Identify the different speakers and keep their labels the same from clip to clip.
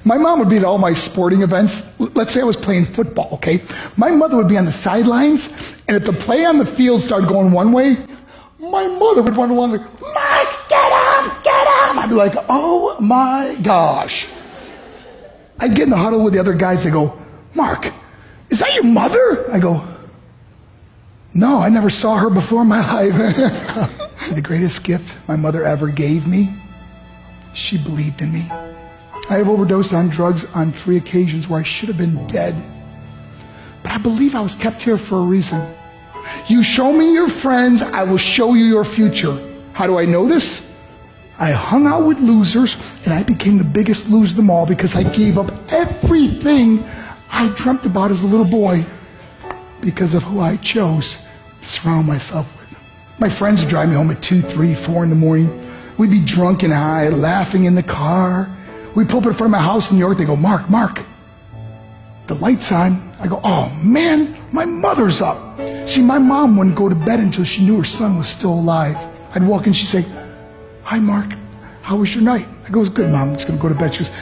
Speaker 1: My mom would be at all my sporting events. Let's say I was playing football, okay? My mother would be on the sidelines, and if the play on the field started going one way, my mother would run along like, Mark, get him, get him! I'd be like, oh my gosh. I'd get in the huddle with the other guys. They go, Mark, is that your mother? I go, no, I never saw her before in my life. See, the greatest gift my mother ever gave me, she believed in me. I have overdosed on drugs on 3 occasions where I should have been dead. But I believe I was kept here for a reason. You show me your friends, I will show you your future. How do I know this? I hung out with losers, and I became the biggest loser of them all because I gave up everything I dreamt about as a little boy because of who I chose to surround myself with. My friends would drive me home at 2, 3, 4 in the morning. We'd be drunk and high, laughing in the car. We'd pull up in front of my house in New York. They go, Mark, the light's on. I go, oh man, my mother's up. See, my mom wouldn't go to bed until she knew her son was still alive. I'd walk in, she'd say, hi Mark, how was your night? I go, it was good, Mom, I'm just going to go to bed. She goes,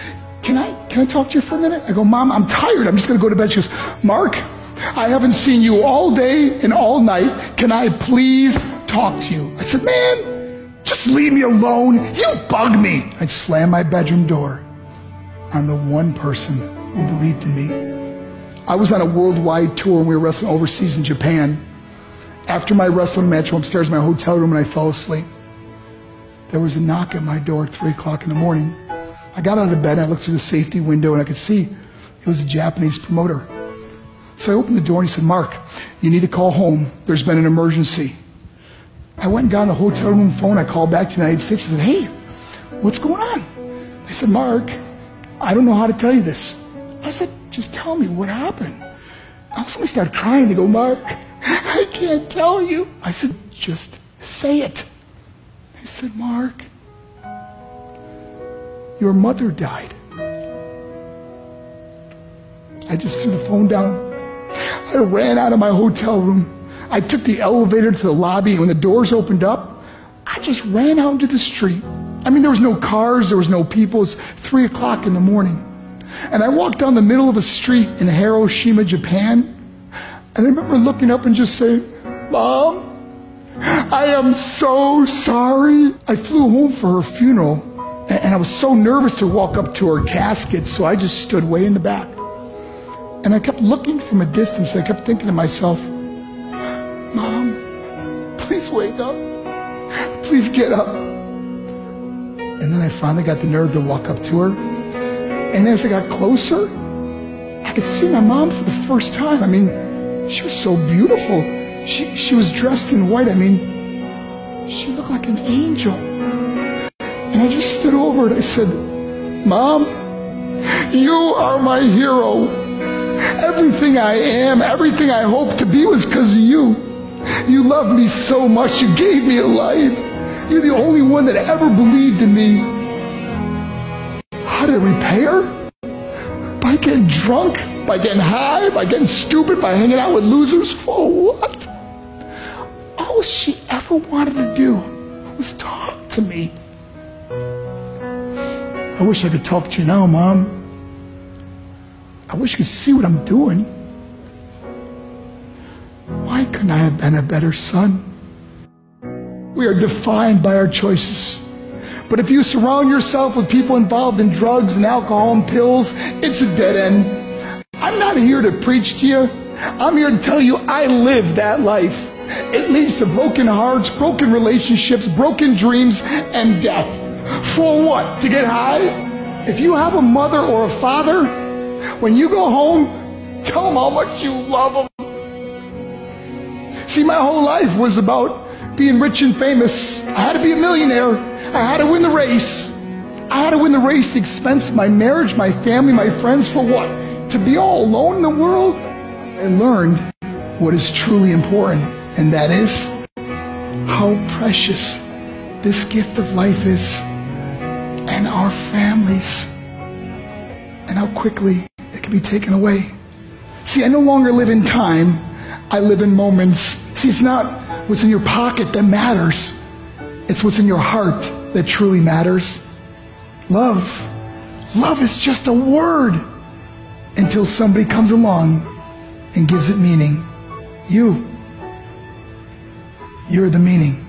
Speaker 1: can I talk to you for a minute? I go, Mom, I'm tired, I'm just going to go to bed. She goes, Mark, I haven't seen you all day and all night. Can I please talk to you? I said, man, just leave me alone. You bug me. I'd slam my bedroom door on the one person who believed in me. I was on a worldwide tour and we were wrestling overseas in Japan. After my wrestling match, I went upstairs in my hotel room and I fell asleep. There was a knock at my door at 3 o'clock in the morning. I got out of bed, I looked through the safety window and I could see it was a Japanese promoter. So I opened the door and he said, Mark, you need to call home. There's been an emergency. I went and got on the hotel room phone. I called back to the United States and said, hey, what's going on? They said, Mark, I don't know how to tell you this. I said, just tell me what happened. I suddenly started crying. They go, Mark, I can't tell you. I said, just say it. They said, Mark, your mother died. I just threw the phone down. I ran out of my hotel room. I took the elevator to the lobby, and when the doors opened up, I just ran out into the street. I mean, there was no cars, there was no people. It was 3 o'clock in the morning. And I walked down the middle of a street in Hiroshima, Japan, and I remember looking up and just saying, Mom, I am so sorry. I flew home for her funeral, and I was so nervous to walk up to her casket, so I just stood way in the back. And I kept looking from a distance. I kept thinking to myself, Mom, please wake up. Please get up. And then I finally got the nerve to walk up to her. And as I got closer, I could see my mom for the first time. I mean, she was so beautiful. She was dressed in white. I mean, she looked like an angel. And I just stood over her and I said, Mom, you are my hero. Everything I am, everything I hope to be was because of you. You loved me so much. You gave me a life. You're the only one that ever believed in me. How did I repay her? By getting drunk? By getting high? By getting stupid? By hanging out with losers? For what? All she ever wanted to do was talk to me. I wish I could talk to you now, Mom. I wish you could see what I'm doing. Why couldn't I have been a better son? We are defined by our choices. But if you surround yourself with people involved in drugs and alcohol and pills, it's a dead end. I'm not here to preach to you. I'm here to tell you I lived that life. It leads to broken hearts, broken relationships, broken dreams, and death. For what? To get high? If you have a mother or a father, when you go home, tell them how much you love them. See, my whole life was about being rich and famous. I had to be a millionaire. I had to win the race. I had to win the race at the expense of my marriage, my family, my friends. For what? To be all alone in the world? I learned what is truly important, and that is how precious this gift of life is, and our families, and how quickly it can be taken away. See, I no longer live in time. I live in moments. See, it's not what's in your pocket that matters. It's what's in your heart that truly matters. Love Love is just a word until somebody comes along and gives it meaning. You're the meaning.